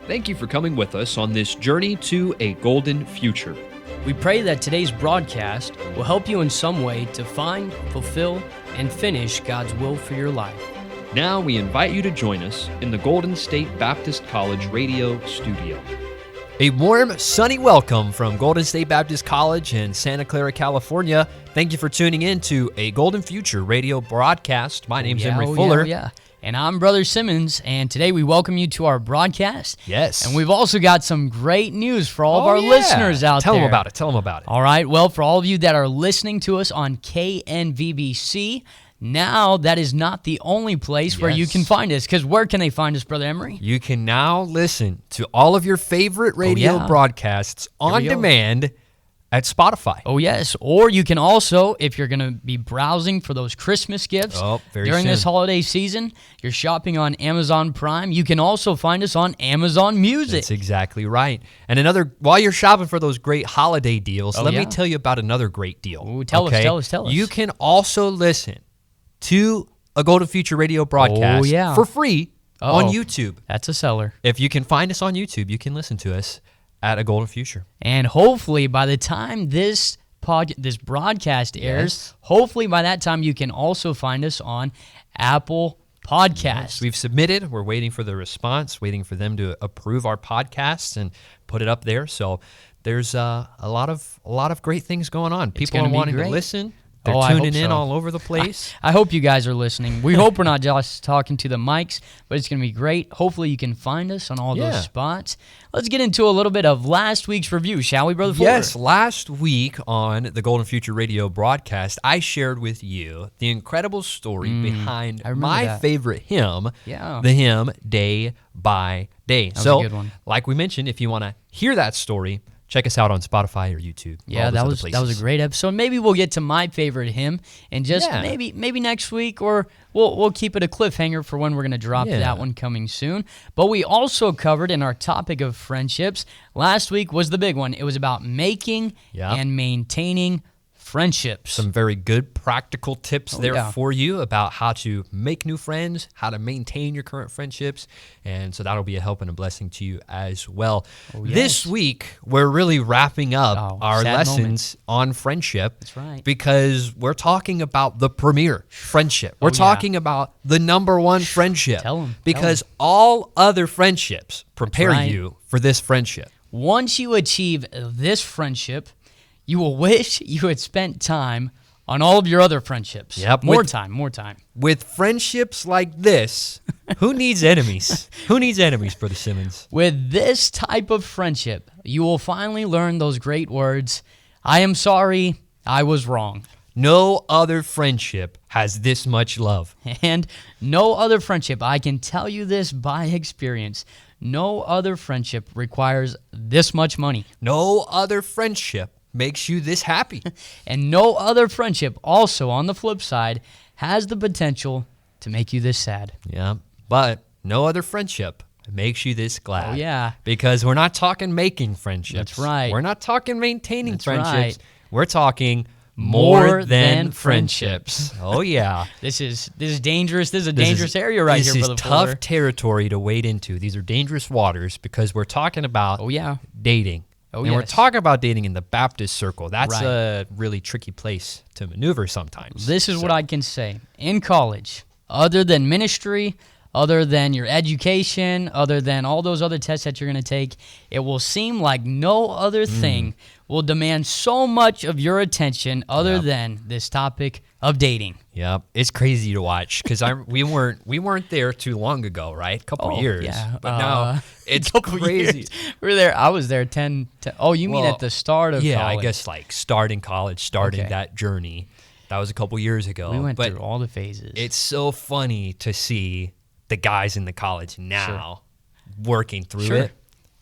Thank you for coming with us on this journey to a golden future. We pray that today's broadcast will help you in some way to find, fulfill, and finish God's will for your life. Now we invite you to join us in the Golden State Baptist College radio studio. A warm, sunny welcome from Golden State Baptist College in Santa Clara, California. Thank you for tuning in to a Golden Future radio broadcast. My name's Emery Fuller. And I'm Brother Simmons, and today we welcome you to our broadcast. Yes. And we've also got some great news for all of our listeners out there. Tell them about it. All right. Well, for all of you that are listening to us on KNVBC, now that is not the only place where you can find us, because where can they find us, Brother Emery? You can now listen to all of your favorite radio broadcasts on demand at Spotify. Oh, yes. Or you can also, if you're going to be browsing for those Christmas gifts during this holiday season, you're shopping on Amazon Prime, you can also find us on Amazon Music. That's exactly right. And while you're shopping for those great holiday deals, let me tell you about another great deal. Ooh, tell us. You can also listen to a Golden Future radio broadcast for free on YouTube. That's a seller. If you can find us on YouTube, you can listen to us at a Golden Future. And hopefully by the time this broadcast airs, hopefully by that time you can also find us on Apple Podcasts. Yes, we've submitted. We're waiting for the response, waiting for them to approve our podcasts and put it up there. So there's a lot of great things going on. People are wanting to listen. They're tuning in all over the place. I hope you guys are listening. We hope we're not just talking to the mics, but it's going to be great. Hopefully you can find us on all those spots. Let's get into a little bit of last week's review, shall we, Brother Fuller? Yes, last week on the Golden Future radio broadcast, I shared with you the incredible story behind my favorite hymn, the hymn Day by Day. That was a good one. Like we mentioned, if you want to hear that story, check us out on Spotify or YouTube. Yeah, that was a great episode. Maybe we'll get to my favorite hymn and just maybe next week, or we'll keep it a cliffhanger for when we're going to drop that one coming soon. But we also covered in our topic of friendships, last week was the big one. It was about making and maintaining friendships. Some very good practical tips there for you about how to make new friends, how to maintain your current friendships, and so that'll be a help and a blessing to you as well. This week, we're really wrapping up our lessons on friendship. That's right. Because we're talking about the premier friendship. We're talking about the number one friendship. Tell them. Because all other friendships prepare you for this friendship. Once you achieve this friendship, you will wish you had spent time on all of your other friendships. More time. With friendships like this, who needs enemies? Who needs enemies, Brother Simmons? With this type of friendship, you will finally learn those great words, I am sorry, I was wrong. No other friendship has this much love. And no other friendship, I can tell you this by experience, no other friendship requires this much money. No other friendship makes you this happy. And no other friendship also, on the flip side, has the potential to make you this sad. Yeah, but no other friendship makes you this glad. Oh, yeah. Because we're not talking making friendships. That's right. We're not talking maintaining friendships. Right. We're talking more than friendships. Oh, yeah. This is dangerous. This is a dangerous area right here, Brother Fuller. This is tough territory to wade into. These are dangerous waters because we're talking about dating. And we're talking about dating in the Baptist circle. That's a really tricky place to maneuver sometimes. This is what I can say. In college, other than ministry, other than your education, other than all those other tests that you're going to take, it will seem like no other thing will demand so much of your attention other than this topic of dating. Yep, it's crazy to watch because we weren't there too long ago, right? A couple years, but now it's crazy. Years. We were there. I was there 10. Oh, you mean at the start of college? Yeah, I guess like starting college, starting that journey. That was a couple years ago. We went through all the phases. It's so funny to see the guys in the college now working through it.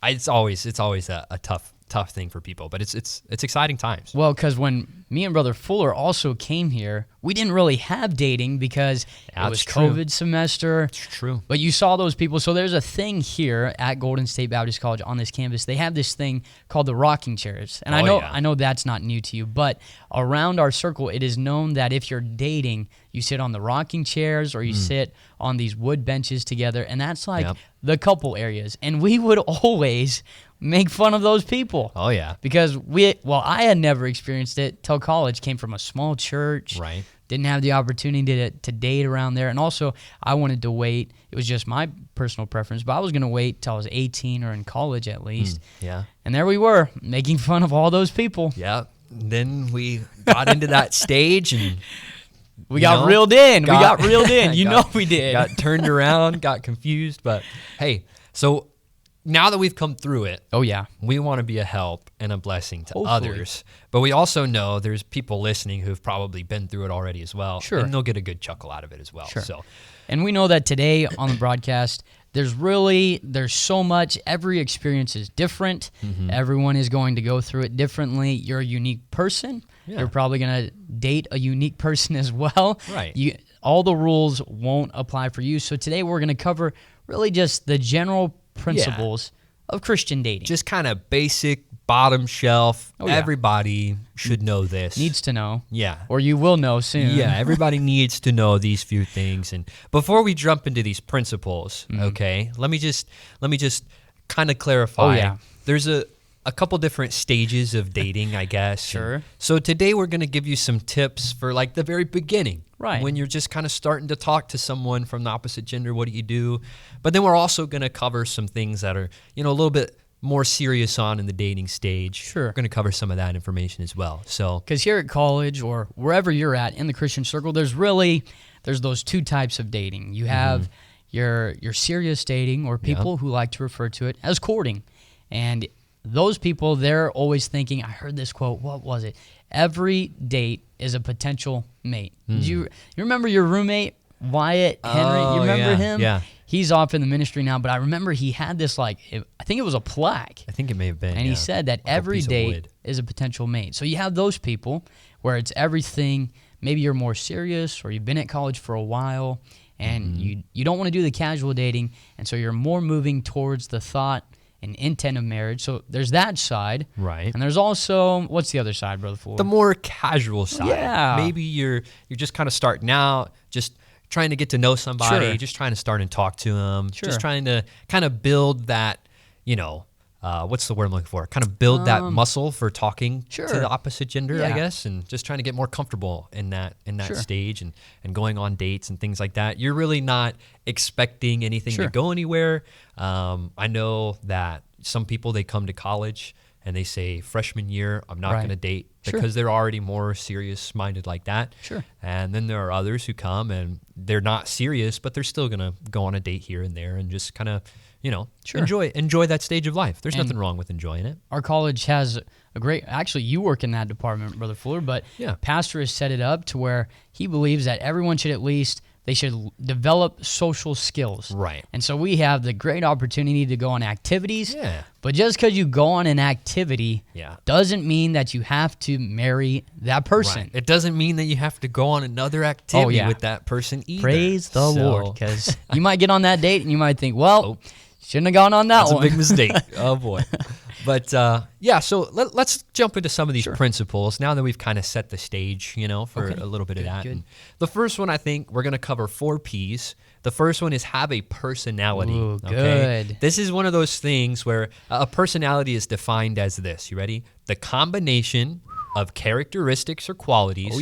It's always a tough thing for people, but it's exciting times. Well, because when me and Brother Fuller also came here, we didn't really have dating because it was true. COVID semester. It's true. But you saw those people. So there's a thing here at Golden State Baptist College on this campus. They have this thing called the rocking chairs. And I know that's not new to you, but around our circle, it is known that if you're dating, you sit on the rocking chairs or you sit on these wood benches together. And that's like the couple areas. And we would always make fun of those people. Oh, yeah. Because I had never experienced it till college. Came from a small church. Right. Didn't have the opportunity to date around there. And also, I wanted to wait. It was just my personal preference, but I was going to wait till I was 18 or in college at least. Yeah. And there we were, making fun of all those people. Yeah. Then we got into that stage and we got reeled in. We got reeled in. You know we did. Got turned around, got confused. But hey, so now that we've come through it, we want to be a help and a blessing to others. But we also know there's people listening who've probably been through it already as well. Sure. And they'll get a good chuckle out of it as well. Sure. So, and we know that today on the broadcast, there's so much. Every experience is different. Everyone is going to go through it differently. You're a unique person. Yeah. You're probably going to date a unique person as well. Right. All the rules won't apply for you. So today we're going to cover really just the general principles of Christian dating. Just kind of basic, bottom shelf. Everybody should know this. Needs to know. Yeah. Or you will know soon. Yeah, everybody needs to know these few things. And before we jump into these principles, okay, let me just kind of clarify. There's a couple different stages of dating, I guess. Sure. And so today we're going to give you some tips for like the very beginning. Right. When you're just kind of starting to talk to someone from the opposite gender, what do you do? But then we're also going to cover some things that are, a little bit more serious on in the dating stage. Sure. We're going to cover some of that information as well. So, because here at college or wherever you're at in the Christian circle, there's those two types of dating. You have your serious dating, or people who like to refer to it as courting. And those people, they're always thinking, I heard this quote, what was it? Every date is a potential mate. Do you remember your roommate, Wyatt Henry? You remember him? Yeah. He's off in the ministry now, but I remember he had this, I think it was a plaque. I think it may have been. And he said that every date is a potential mate. So you have those people where it's everything. Maybe you're more serious, or you've been at college for a while, and you don't want to do the casual dating, and so you're more moving towards the thought and intent of marriage. So there's that side. Right. And there's also, what's the other side, Brother Fuller? The more casual side. Yeah. Maybe you're just kind of starting out, just trying to get to know somebody, just trying to start and talk to them, just trying to kind of build that, what's the word I'm looking for? Kind of build that muscle for talking to the opposite gender, I guess, and just trying to get more comfortable in that stage and going on dates and things like that. You're really not expecting anything to go anywhere. I know that some people, they come to college and they say, freshman year, I'm not going to date, because they're already more serious-minded like that. Sure. And then there are others who come and they're not serious, but they're still going to go on a date here and there and just kind of, enjoy that stage of life. There's nothing wrong with enjoying it. Our college has a great, actually you work in that department, Brother Fuller, but pastor has set it up to where he believes that everyone should they should develop social skills. Right. And so we have the great opportunity to go on activities. Yeah. But just because you go on an activity doesn't mean that you have to marry that person. Right. It doesn't mean that you have to go on another activity with that person either. Praise the Lord. Because you might get on that date and you might think, well, shouldn't have gone on that one. That's a big mistake. Oh, boy. But, so let's jump into some of these principles now that we've kind of set the stage, for a little bit of that. And the first one, I think we're going to cover 4 Ps. The first one is have a personality. Ooh, okay? good. This is one of those things where a personality is defined as this. You ready? The combination of characteristics or qualities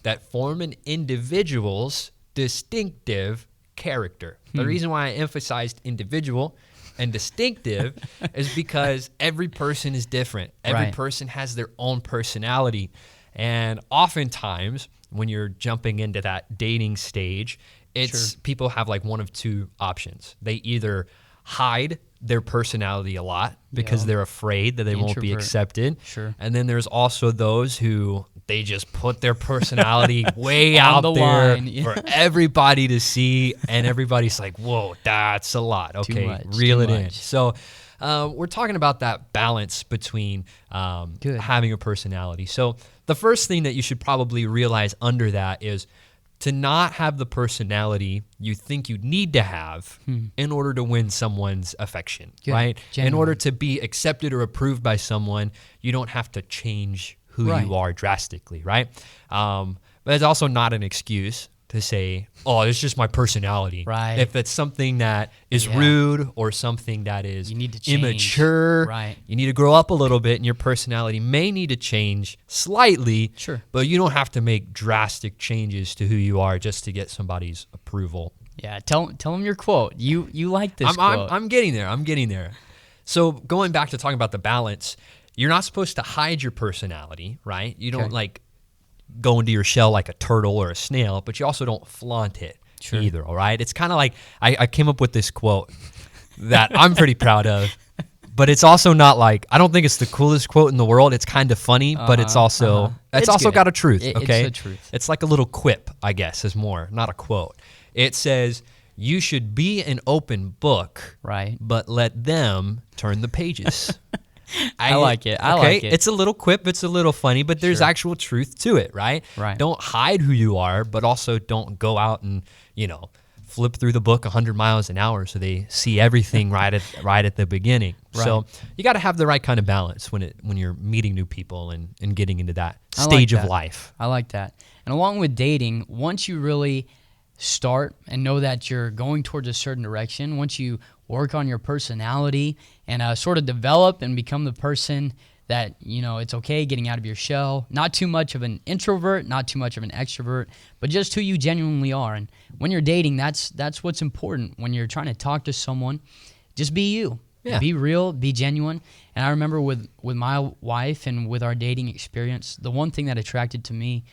that form an individual's distinctive character. The reason why I emphasized individual and distinctive is because every person is different. Every person has their own personality. And oftentimes, when you're jumping into that dating stage, it's people have like one of two options. They either hide their personality a lot because they're afraid that they won't be accepted. Sure. And then there's also those who they just put their personality way out there for everybody to see, and everybody's like, whoa, that's a lot. Okay, reel it in. So we're talking about that balance between having a personality. So the first thing that you should probably realize under that is to not have the personality you think you need to have in order to win someone's affection, right? Genuine. In order to be accepted or approved by someone, you don't have to change who you are drastically, right? But it's also not an excuse to say, oh, it's just my personality. Right. If it's something that is rude or something that is immature, you need to grow up a little bit, and your personality may need to change slightly. Sure. But you don't have to make drastic changes to who you are just to get somebody's approval. Yeah, tell them your quote. You like this quote. I'm getting there. So going back to talking about the balance, you're not supposed to hide your personality, right? You don't go into your shell like a turtle or a snail, but you also don't flaunt it either, all right? It's kind of like, I came up with this quote that I'm pretty proud of, but it's also not like, I don't think it's the coolest quote in the world. It's kind of funny, but it's also got a truth, okay? It's the truth. It's like a little quip, I guess, is more, not a quote. It says, you should be an open book, but let them turn the pages. I like it. I like it. It's a little quip. It's a little funny, but there's actual truth to it, right? Don't hide who you are, but also don't go out and, flip through the book 100 miles an hour so they see everything right at the beginning. So you got to have the right kind of balance when you're meeting new people and getting into that stage of life. I like that. And along with dating, once you really start and know that you're going towards a certain direction, once you work on your personality and sort of develop and become the person that, it's okay getting out of your shell. Not too much of an introvert, not too much of an extrovert, but just who you genuinely are. And when you're dating, that's what's important. When you're trying to talk to someone, just be you. Yeah. Be real, be genuine. And I remember with my wife and with our dating experience, the one thing that attracted me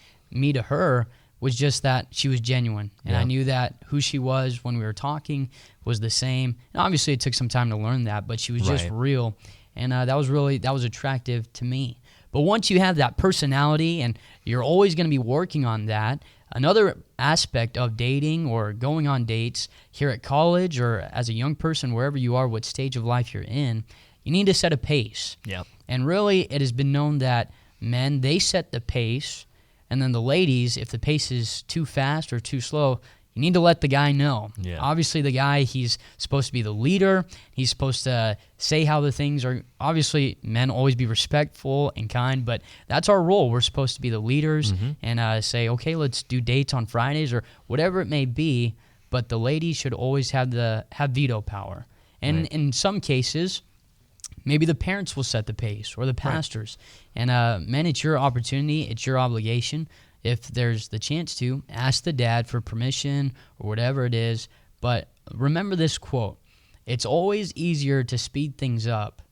to her was just that she was genuine. And I knew that who she was when we were talking was the same. And obviously it took some time to learn that, but she was just real. And that was attractive to me. But once you have that personality, and you're always going to be working on that, another aspect of dating or going on dates here at college or as a young person, wherever you are, what stage of life you're in, you need to set a pace. Yeah. And really, it has been known that men, they set the pace. And then the ladies, if the pace is too fast or too slow, you need to let the guy know. Yeah. Obviously, the guy, he's supposed to be the leader. He's supposed to say how the things are. Obviously, men always be respectful and kind, but that's our role. We're supposed to be the leaders and say, okay, let's do dates on Fridays or whatever it may be, but the ladies should always have veto power. And in some cases, maybe the parents will set the pace or the pastors. And men, it's your opportunity. It's your obligation. If there's the chance to, ask the dad for permission or whatever it is. But remember this quote. It's always easier to speed things up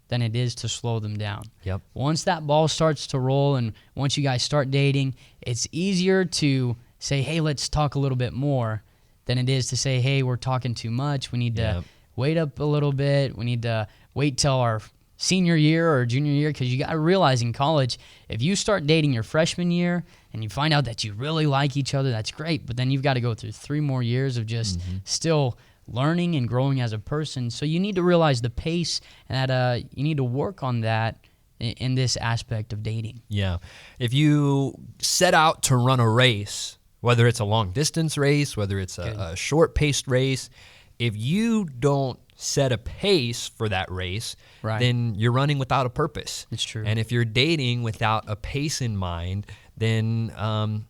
than it is to slow them down. Yep. Once that ball starts to roll and once you guys start dating, it's easier to say, hey, let's talk a little bit more than it is to say, hey, we're talking too much. We need to wait up a little bit. We need to wait till our senior year or junior year, because you got to realize in college, if you start dating your freshman year and you find out that you really like each other, that's great. But then you've got to go through 3 more years of just still learning and growing as a person. So you need to realize the pace and that you need to work on that in this aspect of dating. Yeah. If you set out to run a race, whether it's a long distance race, whether it's a short paced race, if you don't set a pace for that race, then you're running without a purpose. It's true. And if you're dating without a pace in mind, then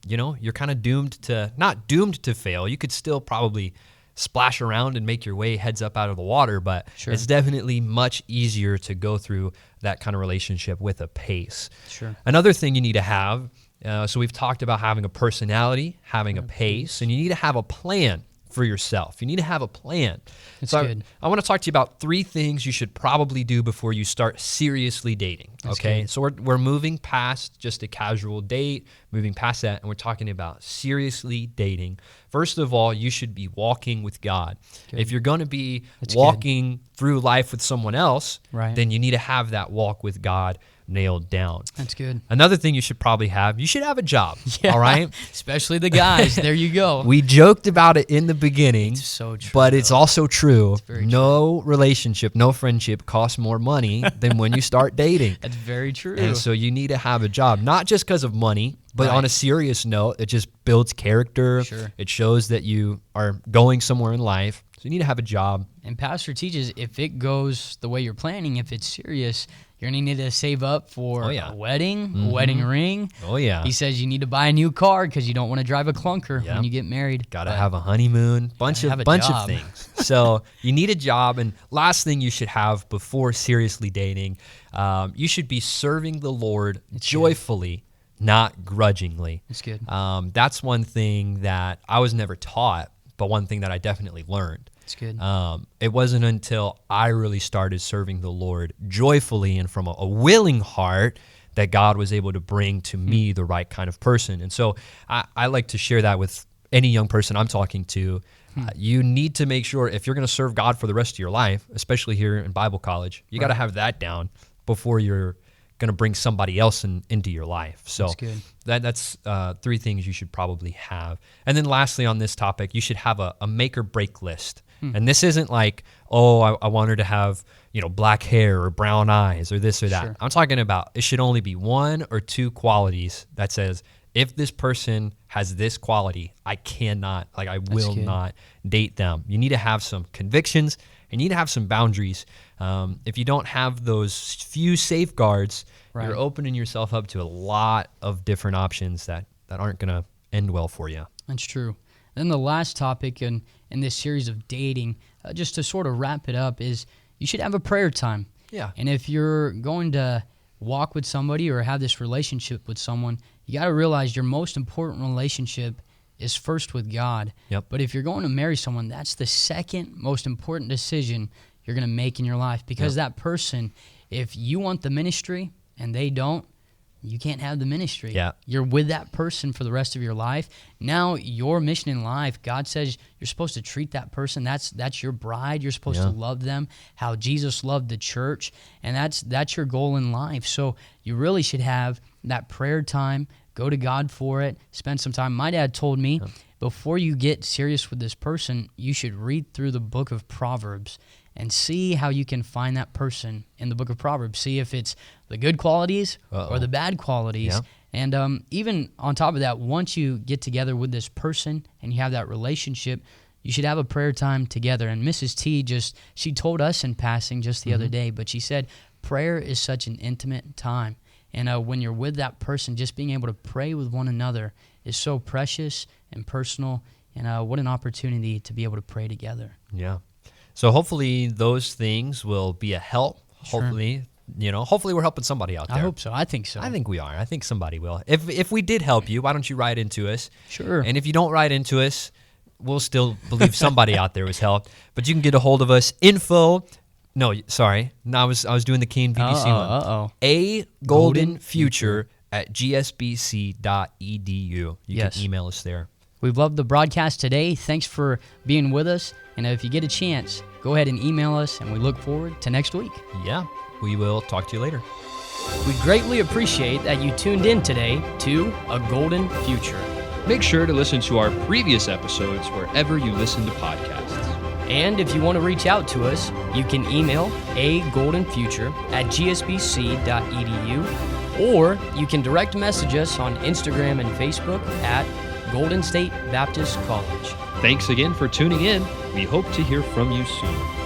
you're kind of not doomed to fail. You could still probably splash around and make your way heads up out of the water, but it's definitely much easier to go through that kind of relationship with a pace. Sure. Another thing you need to have, so we've talked about having a personality, having a pace, and you need to have a plan for yourself. You need to have a plan. That's good. I want to talk to you about 3 things you should probably do before you start seriously dating. Okay. So we're moving past just a casual date, moving past that, and we're talking about seriously dating. First of all, you should be walking with God. Good. If you're going to be That's walking through life with someone else, right, then you need to have that walk with God nailed down. That's good. Another thing you should probably have, you should have a job. Yeah, all right? Especially the guys. There you go. We joked about it in the beginning. It's so true. But it's also true. It's very no relationship, no friendship costs more money than when you start dating. That's very true. And so you need to have a job, not just because of money, but on a serious note, it just builds character. Sure. It shows that you are going somewhere in life. So you need to have a job. And Pastor teaches, if it goes the way you're planning, if it's serious, you're going to need to save up for a wedding, a wedding ring. Oh, yeah. He says you need to buy a new car because you don't want to drive a clunker when you get married. Got to have a honeymoon, bunch of things. So you need a job. And last thing you should have before seriously dating, you should be serving the Lord joyfully, not grudgingly. That's good. That's one thing that I was never taught, but one thing that I definitely learned. That's good. It wasn't until I really started serving the Lord joyfully and from a willing heart that God was able to bring to me the right kind of person. And so I like to share that with any young person I'm talking to. You need to make sure if you're going to serve God for the rest of your life, especially here in Bible college, you got to have that down before you're going to bring somebody else into your life. So that's three things you should probably have. And then lastly on this topic, you should have a make or break list. And this isn't like, I want her to have, black hair or brown eyes or this or that. Sure. I'm talking about it should only be one or two qualities that says, if this person has this quality, I will not date them. You need to have some convictions and you need to have some boundaries. If you don't have those few safeguards, you're opening yourself up to a lot of different options that aren't going to end well for you. That's true. Then the last topic in this series of dating, just to sort of wrap it up, is you should have a prayer time. Yeah. And if you're going to walk with somebody or have this relationship with someone, you got to realize your most important relationship is first with God. Yep. But if you're going to marry someone, that's the second most important decision you're going to make in your life, because that person, if you want the ministry and they don't, you can't have the ministry. Yeah. You're with that person for the rest of your life. Now your mission in life, God says you're supposed to treat that person. That's your bride. You're supposed to love them how Jesus loved the church, and that's your goal in life. So you really should have that prayer time. Go to God for it. Spend some time. My dad told me before you get serious with this person, you should read through the book of Proverbs and see how you can find that person in the book of Proverbs. See if it's the good qualities or the bad qualities. Yeah. And even on top of that, once you get together with this person and you have that relationship, you should have a prayer time together. And Mrs. T she told us in passing just the other day, but she said prayer is such an intimate time. And when you're with that person, just being able to pray with one another is so precious and personal. And what an opportunity to be able to pray together. Yeah. So hopefully those things will be a help. Sure. Hopefully we're helping somebody out there. I hope so. I think so. I think we are. I think somebody will. If we did help you, why don't you write into us? Sure. And if you don't write into us, we'll still believe somebody out there was helped. But you can get a hold of us. No, I was doing the Kane BDC one. A Golden Future at gsbc.edu. You can email us there. We've loved the broadcast today. Thanks for being with us. And if you get a chance, go ahead and email us, and we look forward to next week. Yeah, we will talk to you later. We greatly appreciate that you tuned in today to A Golden Future. Make sure to listen to our previous episodes wherever you listen to podcasts. And if you want to reach out to us, you can email agoldenfuture@gsbc.edu, or you can direct message us on Instagram and Facebook at Golden State Baptist College. Thanks again for tuning in. We hope to hear from you soon.